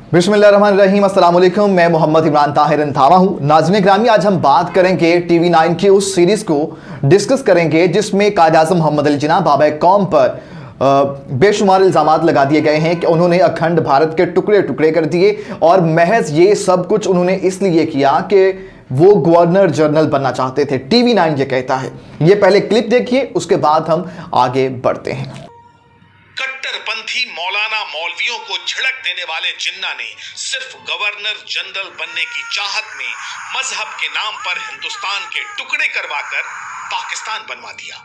बिस्मिल्लाहिर्रहमानिर्रहीम, अस्सलाम वालेकुम। मैं मोहम्मद इमरान ताहिर अंथावा हूँ। नाज़रीन ग्रामी, आज हम बात करेंगे TV9 की उस सीरीज़ को डिस्कस करेंगे जिसमें कायद-ए-आज़म मोहम्मद अली जिन्ना बाबा कौम पर बेशुमार इल्ज़ामात लगा दिए गए हैं कि उन्होंने अखंड भारत के टुकड़े टुकड़े कर दिए और महज ये सब कुछ उन्होंने इसलिए किया कि वो गवर्नर जनरल बनना चाहते थे। TV9 ये कहता है। ये पहले क्लिप देखिए, उसके बाद हम आगे बढ़ते हैं। कट्टरपंथी मौलाना मौलवियों को झिड़क देने वाले जिन्ना ने सिर्फ गवर्नर जनरल बनने की चाहत में मजहब के नाम पर हिंदुस्तान के टुकड़े करवाकर पाकिस्तान बनवा दिया।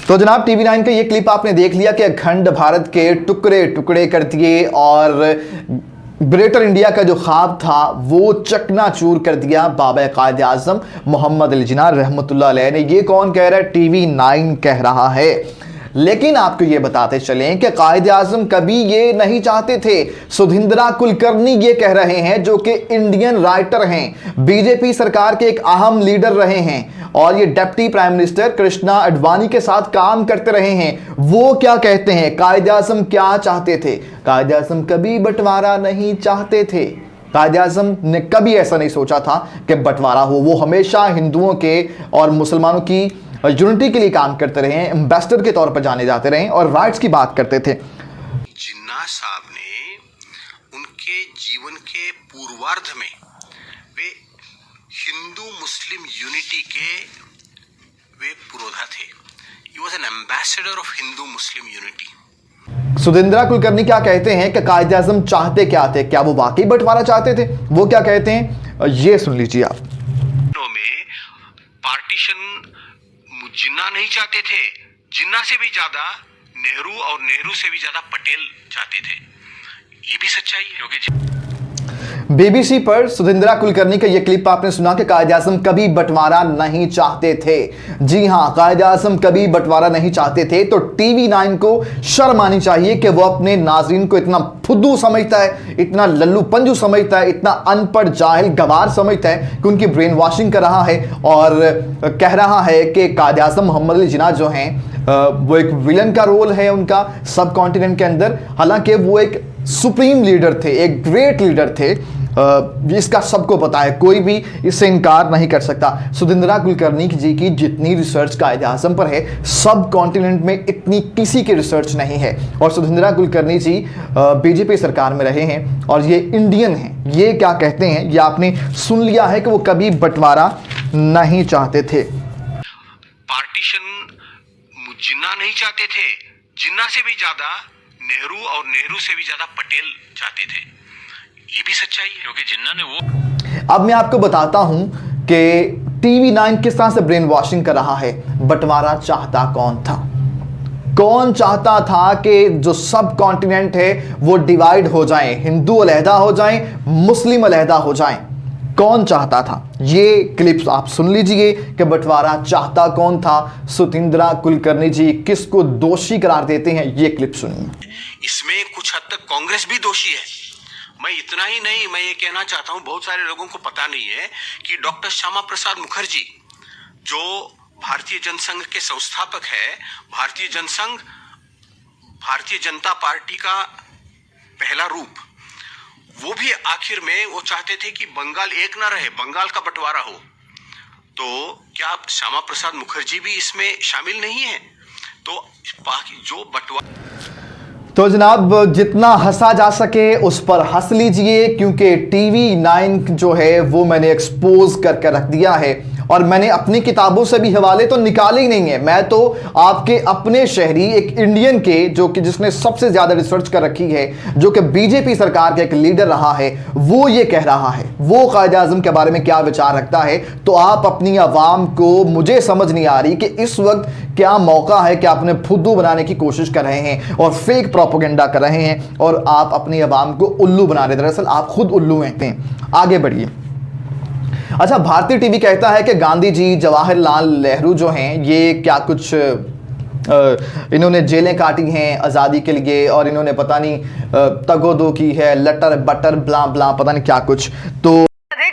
तो जनाब, TV9 का ये क्लिप आपने देख लिया कि अखंड भारत के टुकड़े टुकड़े कर दिए और ग्रेटर इंडिया का जो ख्वाब था वो चकनाचूर कर दिया बाबा कायद-ए-आज़म मोहम्मद अली जिन्ना रहमतुल्लाह अलैह ने। ये कौन कह रहा है? TV9 कह रहा है। लेकिन आपको ये बताते चलें कि कायद-ए-आज़म कभी ये नहीं चाहते थे। सुधिंद्रा कुलकर्णी ये कह रहे हैं, जो कि इंडियन राइटर हैं, बीजेपी सरकार के एक अहम लीडर रहे हैं और ये deputy prime minister Krishna Advani के साथ काम करते रहे हैं। वो क्या कहते हैं? कायद-ए-आज़म क्या चाहते थे? कायद-ए-आज़म कभी बंटवारा नहीं चाहते थे। कायद-ए-आज़म ने कभी ऐसा नहीं सोचा था कि बंटवारा हो। वो हमेशा हिंदुओं के और मुसलमानों की यूनिटी के लिए काम करते रहे, एम्बेसडर के तौर पर जाने जाते रहे और राइट्स की बात करते थे। जिन्ना साहब ने उनके जीवन के पूर्वार्ध में वे हिंदू मुस्लिम यूनिटी के वे पुरोधा थे। He was an ambassador of Hindu Muslim unity. Sudheendra Kulkarni क्या कहते हैं कि कायद-ए-आज़म चाहते क्या थे? क्या वो वाकई बंटवारा चाहते थे? वो क्या कहते हैं, ये सुन लीजिए आप। पार्टीशन जिन्ना नहीं चाहते थे, जिन्ना से भी ज्यादा नेहरू और नेहरू से भी ज्यादा पटेल चाहते थे। ये भी सच्चाई है, क्योंकि BBC पर सुधिंद्रा कुलकर्णी का ये क्लिप आपने सुना कि कायद-ए-आज़म कभी बंटवारा नहीं चाहते थे। जी हाँ, कायद-ए-आज़म कभी बंटवारा नहीं चाहते थे। तो TV9 को शर्म आनी चाहिए कि वो अपने नाज़रीन को इतना फुद्दू समझता है, इतना लल्लू पंजू समझता है, इतना अनपढ़ जाहिल गवार समझता है कि उनकी ब्रेन वॉशिंग कर रहा है और कह रहा है कि कायद-ए-आज़म मोहम्मद अली जिन्ना जो हैं वो एक विलन का रोल है उनका सब कॉन्टिनेंट के अंदर। हालांकि वो एक सुप्रीम लीडर थे, एक ग्रेट लीडर थे। इसका सबको पता है, कोई भी इससे इनकार नहीं कर सकता। सुधिंद्रा कुलकर्णी जी की जितनी रिसर्च कायद-ए-आज़म पर है, सब कॉन्टिनेंट में इतनी किसी की रिसर्च नहीं है। और सुधिंद्रा कुलकर्णी जी बीजेपी सरकार में रहे हैं और ये इंडियन हैं। ये क्या कहते हैं, ये आपने सुन लिया है कि वो कभी बंटवारा नहीं चाहते थे। पार्टीशन जिन्ना नहीं चाहते थे, जिन्ना से भी ज्यादा नेहरू और नेहरू से भी ज्यादा पटेल चाहते थे। ये भी सच्चाई है, क्योंकि जिन्ना ने वो। अब मैं आपको बताता हूं कि TV9 किस तरह से ब्रेन वॉशिंग कर रहा है। बंटवारा चाहता कौन था? कौन चाहता था कि जो सब कॉन्टिनेंट है वो डिवाइड हो जाए, हिंदू अलहदा हो जाए, मुस्लिम अलहदा हो जाए? कौन चाहता था? ये क्लिप्स आप सुन लीजिए कि बंटवारा चाहता कौन था। सुधिंद्रा कुलकर्णी जी किसको दोषी करार देते हैं, ये क्लिप सुनिए। इसमें कुछ हद तक कांग्रेस भी दोषी है। मैं इतना ही नहीं, मैं ये कहना चाहता हूं, बहुत सारे लोगों को पता नहीं है कि डॉक्टर श्यामा प्रसाद मुखर्जी जो भारतीय जनसंघ के संस्थापक है, भारतीय जनसंघ भारतीय जनता पार्टी का पहला रूप, वो भी आखिर में वो चाहते थे कि बंगाल एक ना रहे, बंगाल का बंटवारा हो। तो क्या श्यामा प्रसाद मुखर्जी भी इसमें शामिल नहीं है? तो जो बंटवारा, तो जनाब, जितना हंसा जा सके उस पर हंस लीजिए, क्योंकि TV9 जो है वो मैंने एक्सपोज करके रख दिया है और मैंने अपनी किताबों से भी हवाले तो निकाले ही नहीं है। मैं तो आपके अपने शहरी एक इंडियन के, जो कि जिसने सबसे ज्यादा रिसर्च कर रखी है, जो कि बीजेपी सरकार का एक लीडर रहा है, वो ये कह रहा है वो कायद-ए-आज़म के बारे में क्या विचार रखता है। तो आप अपनी आवाम को, मुझे समझ नहीं आ रही कि इस वक्त क्या मौका है कि आपने फुद्दू बनाने की कोशिश कर रहे हैं और फेक प्रोपेगेंडा कर रहे हैं और आप अपनी आवाम को उल्लू बना रहे हैं। दरअसल आप खुद उल्लू हैं। आगे बढ़िए। अच्छा, भारतीय टीवी कहता है कि गांधी जी, जवाहरलाल नेहरू जो हैं, ये क्या कुछ इन्होंने जेलें काटी हैं आज़ादी के लिए और इन्होंने पता नहीं तगोदो की है, लटर बटर ब्ला ब्ला, पता नहीं क्या कुछ। तो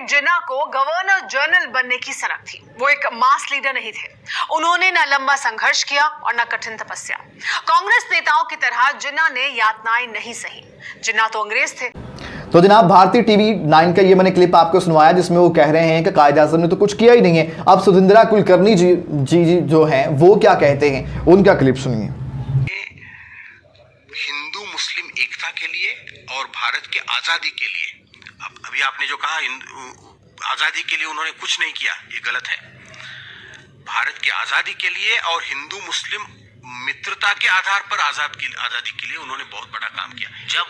जिन्ना को गवर्नर जर्नल बनने की सनक थी। वो एक मास लीडर नहीं थे। उन्होंने न लंबा संघर्ष किया और न कठिन तपस्या। कांग्रेस नेताओं की तरह जिन्ना ने यातनाएं नहीं सही। जिन्ना तो अंग्रेज थे। तो जनाब, भारतीय टीवी 9 का ये मैंने क्लिप आपको सुनवाया जिसमें वो कह रहे हैं कि कायदे आज़म ने तो कुछ किया ही नहीं है। अब सुधिंद्रा कुलकर्णी जी जो हैं वो क्या कहते हैं, उनका क्लिप सुनिए। हिंदू मुस्लिम एकता के लिए और भारत के आजादी के लिए, अभी आपने जो कहा आजादी के लिए उन्होंने कुछ नहीं किया, ये गलत है। भारत की आजादी के लिए और हिंदू मुस्लिम मित्रता के आधार पर आजादी के लिए उन्होंने बहुत बड़ा काम किया। जब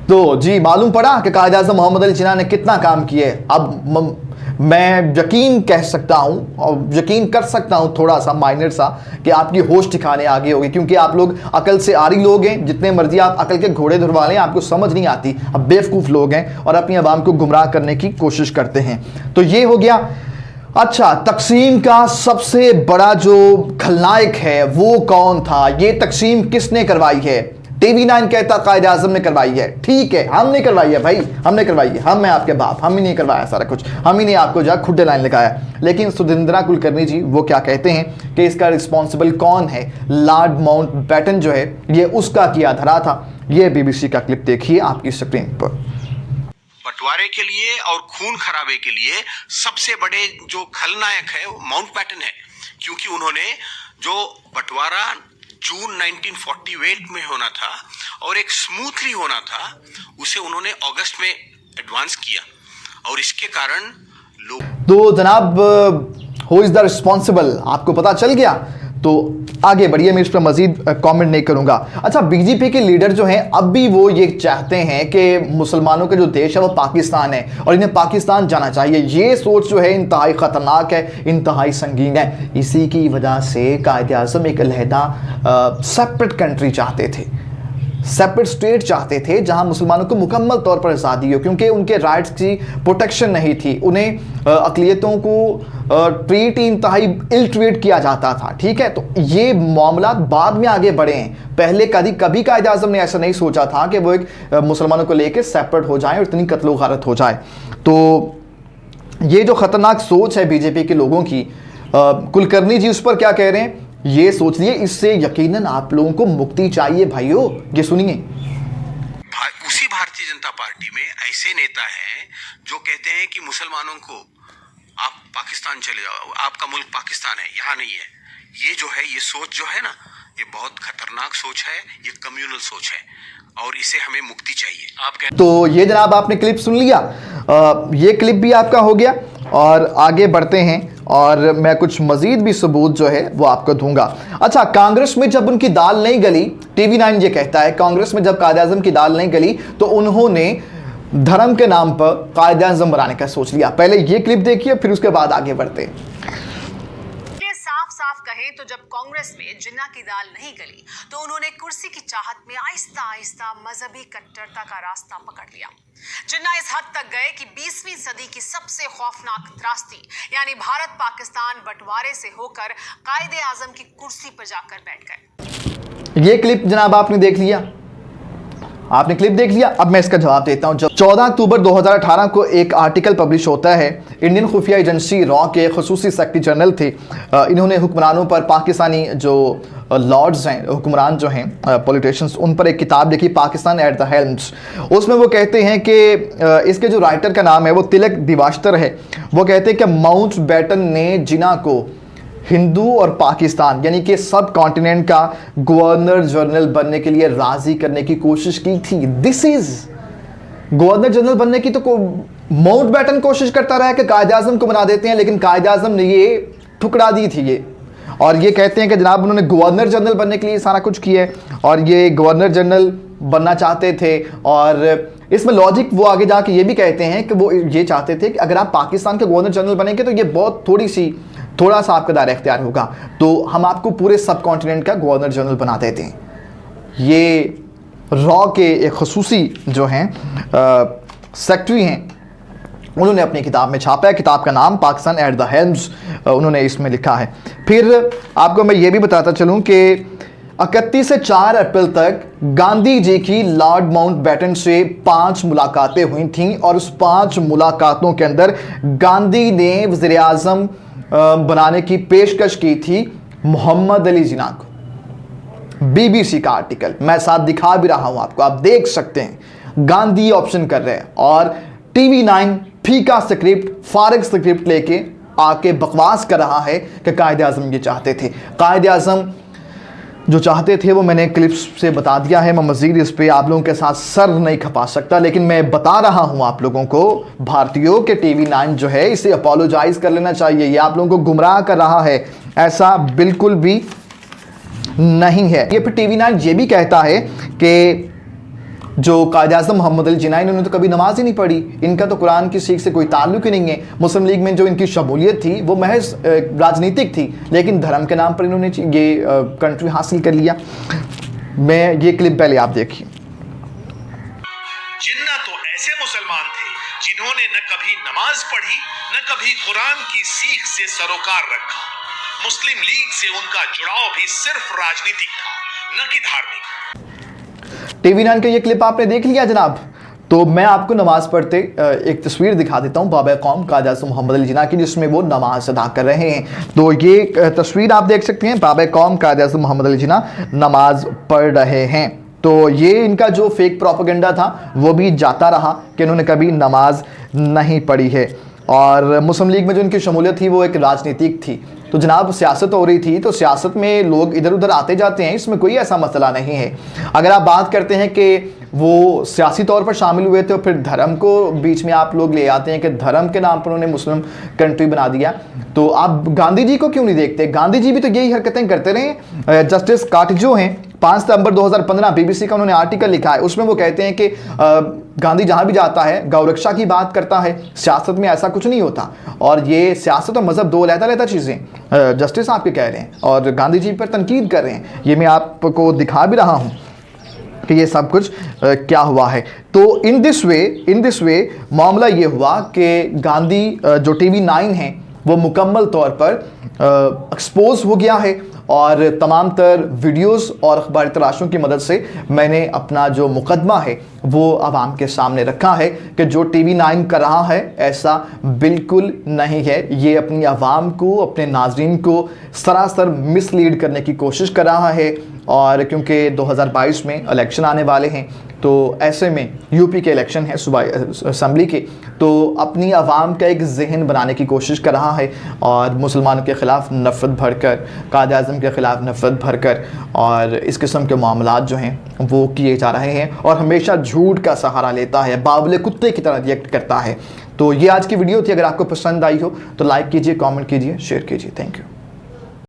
तो जी मालूम पड़ा कि कायदे आज़म मोहम्मद अली जिन्ना ने कितना काम किया है। अब मैं यकीन कह सकता हूं और यकीन कर सकता हूं थोड़ा सा माइनर सा कि आपकी होश ठिकाने आ गई होगी, क्योंकि आप लोग अकल से आरी लोग हैं। जितने मर्जी आप अकल के घोड़े धुलवा लें, आपको समझ नहीं आती। अब बेवकूफ़ लोग हैं और अपनी आवाम को गुमराह करने की कोशिश करते हैं। तो ये हो गया। अच्छा, तकसीम का सबसे बड़ा जो खलनायक है वो कौन था? ये तकसीम किसने करवाई है? टीवी 9 कहता कायदे आज़म ने करवाई है। ठीक है, हमने करवाई है भाई, हमने करवाई है। हम मैं आपके बाप, हम ही नहीं करवाया सारा कुछ, हम ही ने आपको जा खुड्डे लाइन लगाया। लेकिन सुधिंद्रा कुलकर्णी जी वो क्या कहते हैं कि इसका रिस्पॉन्सिबल कौन है? लॉर्ड माउंटबेटन जो है ये उसका किया धरा था। ये बीबीसी का क्लिप देखिए आपकी स्क्रीन पर। बंटवारे के लिए और खून खराबे के लिए सबसे बड़े जो खलनायक है वो माउंटबेटन है, क्योंकि उन्होंने जो बंटवारा जून 1948 में होना था और एक स्मूथली होना था, उसे उन्होंने अगस्त में एडवांस किया और इसके कारण लोग। तो जनाब, हु इज द रिस्पॉन्सिबल आपको पता चल गया। तो आगे बढ़िए, मैं इस पर मजीद कमेंट नहीं करूंगा। अच्छा, बीजेपी के लीडर जो हैं अब भी वो ये चाहते हैं कि मुसलमानों का जो देश है वो पाकिस्तान है और इन्हें पाकिस्तान जाना चाहिए। ये सोच जो है इंतहाई ख़तरनाक है, इंतहाई संगीन है। इसी की वजह से कायदे आज़म एक अलहदा सेपरेट कंट्री चाहते थे, सेपरेट स्टेट चाहते थे जहां मुसलमानों को मुकम्मल तौर पर आज़ादी हो, क्योंकि उनके राइट्स की प्रोटेक्शन नहीं थी। उन्हें अक़लियतों को ट्रीट इंतहाई इल ट्रीट किया जाता था। ठीक है, तो ये मामला बाद में आगे बढ़े हैं। पहले कभी कायदे आज़म ने ऐसा नहीं सोचा था कि वो एक मुसलमानों को लेकर सेपरेट हो जाए और इतनी कत्लो गारत हो जाए। तो ये जो ख़तरनाक सोच है बीजेपी के लोगों की, कुलकर्णी जी उस पर क्या कह रहे हैं ये सोच लिए। इससे यकीनन आप लोगों को मुक्ति चाहिए भाइयों। ये सुनिए। उसी भारतीय जनता पार्टी में ऐसे नेता हैं जो कहते हैं कि मुसलमानों को आप पाकिस्तान चले जाओ, आपका मुल्क पाकिस्तान है, यहाँ नहीं है। ये जो है, ये सोच जो है ना, ये बहुत खतरनाक सोच है, ये कम्युनल सोच है और इसे हमें मुक्ति चाहिए। आप तो ये जनाब आपने क्लिप सुन लिया। ये क्लिप भी आपका हो गया और आगे बढ़ते हैं और मैं कुछ मजीद भी सबूत जो है वो आपको दूंगा। अच्छा, कांग्रेस में जब उनकी दाल नहीं गली, टीवी 9 ये कहता है कांग्रेस में जब कायदे आज़म की दाल नहीं गली तो उन्होंने धर्म के नाम पर कायदे आज़म बनाने का सोच लिया। पहले ये क्लिप देखिए, फिर उसके बाद आगे बढ़ते हैं। साफ कहें तो जब कांग्रेस में जिन्ना की दाल नहीं गली तो उन्होंने कुर्सी की चाहत में आहिस्ता आहिस्ता मजहबी कट्टरता का रास्ता पकड़ लिया। जिन्ना इस हद तक गए कि 20वीं सदी की सबसे खौफनाक त्रासदी यानी भारत पाकिस्तान बंटवारे से होकर कायदे आज़म की कुर्सी पर जाकर बैठ गए। ये क्लिप जनाब आपने देख लिया, आपने क्लिप देख लिया। अब मैं इसका जवाब देता हूं। 14 अक्टूबर 2018 को एक आर्टिकल पब्लिश होता है। इंडियन खुफिया एजेंसी रॉ के खसूसी सेक्रेटरी जनरल थे। इन्होंने हुक्मरानों पर, पाकिस्तानी जो लॉर्ड्स हैं, हुक्मरान जो हैं, पॉलिटिशियंस, उन पर एक किताब लिखी, पाकिस्तान एट द हेल्म्स। उसमें वो कहते हैं कि इसके जो राइटर का नाम है वो तिलक दिवाश्तर है। वो कहते हैं कि माउंटबेटन ने जिन्ना को हिंदू और पाकिस्तान यानी कि सब कॉन्टिनेंट का गवर्नर जनरल बनने के लिए राजी करने की कोशिश की थी। दिस इज गवर्नर जनरल बनने की तो माउंटबेटन कोशिश करता रहा कि कायदे आज़म को बना देते हैं, लेकिन कायदे आज़म ने ये ठुकरा दी थी ये। और ये कहते हैं कि जनाब उन्होंने गवर्नर जनरल बनने के लिए सारा कुछ किया है और ये गवर्नर जनरल बनना चाहते थे। और इसमें लॉजिक वो आगे जाके ये भी कहते हैं कि वो ये चाहते थे कि अगर आप पाकिस्तान के गवर्नर जनरल बनेंगे तो ये बहुत थोड़ा सा आपका दायरा इख्तियार होगा, तो हम आपको पूरे सब कॉन्टिनेंट का गवर्नर जनरल बना देते हैं। ये रॉ के एक खसूसी जो हैं सेक्रेटरी हैं, उन्होंने अपनी किताब में छापा है। किताब का नाम पाकिस्तान एट द हेल्म्स उन्होंने इसमें लिखा है। फिर आपको मैं ये भी बताता चलूँ कि 31 से 4 अप्रैल तक गांधी जी की लॉर्ड माउंटबेटन से 5 मुलाकातें हुई थीं और उस 5 मुलाकातों के अंदर गांधी ने वज़ीर आज़म बनाने की पेशकश की थी मोहम्मद अली जिन्ना को। बीबीसी का आर्टिकल मैं साथ दिखा भी रहा हूं आपको, आप देख सकते हैं। गांधी ऑप्शन कर रहे हैं और टीवी 9 फीका स्क्रिप्ट, फारिग स्क्रिप्ट लेके आके बकवास कर रहा है कि कायदे आज़म ये चाहते थे। कायदे आज़म जो चाहते थे वो मैंने क्लिप्स से बता दिया है, मैं मज़ीद इस पर आप लोगों के साथ सर नहीं खपा सकता, लेकिन मैं बता रहा हूं आप लोगों को, भारतीयों के टीवी 9 जो है इसे अपोलोजाइज कर लेना चाहिए। ये आप लोगों को गुमराह कर रहा है, ऐसा बिल्कुल भी नहीं है। ये फिर टीवी 9 ये भी कहता है कि जो कायदे आज़म मोहम्मद अली जिन्ना, इन्होंने तो कभी नमाज ही नहीं पढ़ी, इनका तो कुरान की सीख से कोई ताल्लुक ही नहीं है। मुस्लिम लीग में जो इनकी शमूलियत थी वो महज राजनीतिक थी, लेकिन धर्म के नाम पर इन्होंने ये कंट्री हासिल कर लिया। मैं ये क्लिप पहले आप देखिए। जिन्ना तो ऐसे मुसलमान थे जिन्होंने न कभी नमाज पढ़ी न कभी कुरान की सीख से सरोकार रखा। मुस्लिम लीग से उनका जुड़ाव भी सिर्फ राजनीतिक था, न कि धार्मिक। टीवी 9 का ये क्लिप आपने देख लिया जनाब, तो मैं आपको नमाज पढ़ते एक तस्वीर दिखा देता हूं बाबा कौम कायदे आज़म मोहम्मद अली जिन्ना की, जिसमें वो नमाज अदा कर रहे हैं। तो ये तस्वीर आप देख सकते हैं, बाबा कौम कायदे आज़म मोहम्मद अली जिन्ना नमाज पढ़ रहे हैं। तो ये इनका जो फेक प्रोपेगेंडा था वो भी जाता रहा कि इन्होंने कभी नमाज नहीं पढ़ी है, और मुस्लिम लीग में जो इनकी शमूलियत थी वो एक राजनीतिक थी। तो जनाब सियासत हो रही थी, तो सियासत में लोग इधर उधर आते जाते हैं, इसमें कोई ऐसा मसला नहीं है। अगर आप बात करते हैं कि वो सियासी तौर पर शामिल हुए थे, तो फिर धर्म को बीच में आप लोग ले आते हैं कि धर्म के नाम पर उन्होंने मुस्लिम कंट्री बना दिया। तो आप गांधी जी को क्यों नहीं देखते? गांधी जी भी तो यही हरकतें करते रहे। जस्टिस काटजो हैं, 5 सितंबर 2015 बीबीसी का उन्होंने आर्टिकल लिखा है, उसमें वो कहते हैं कि गांधी जहां भी जाता है गौरक्षा की बात करता है, सियासत में ऐसा कुछ नहीं होता। और ये सियासत और मजहब दो अलग-अलग चीज़ें जस्टिस आपके कह रहे हैं और गांधी जी पर तनकीद कर रहे हैं। ये मैं आपको दिखा भी रहा हूं कि ये सब कुछ क्या हुआ है। तो इन दिस वे मामला ये हुआ कि गांधी जो टीवी 9 है वो मुकम्मल तौर पर एक्सपोज हो गया है, और तमाम तर वीडियोस और अखबारी तलाशों की मदद से मैंने अपना जो मुकदमा है वो आवाम के सामने रखा है कि जो टीवी 9 कर रहा है ऐसा बिल्कुल नहीं है। ये अपनी आवाम को, अपने नाज़रीन को सरासर मिसलीड करने की कोशिश कर रहा है। और क्योंकि 2022 में इलेक्शन आने वाले हैं, तो ऐसे में यूपी के इलेक्शन है सूबाई असम्बली के, तो अपनी आवाम का एक जहन बनाने की कोशिश कर रहा है और मुसलमानों के ख़िलाफ़ नफ़रत भरकर, कायदे आज़म के ख़िलाफ़ नफ़रत भरकर, और इस किस्म के मामलात जो हैं वो किए जा रहे हैं, और हमेशा झूठ का सहारा लेता है, बावले कुत्ते की तरह रिएक्ट करता है। तो ये आज की वीडियो थी। अगर आपको पसंद आई हो तो लाइक कीजिए, कमेंट कीजिए, शेयर कीजिए। Thank you.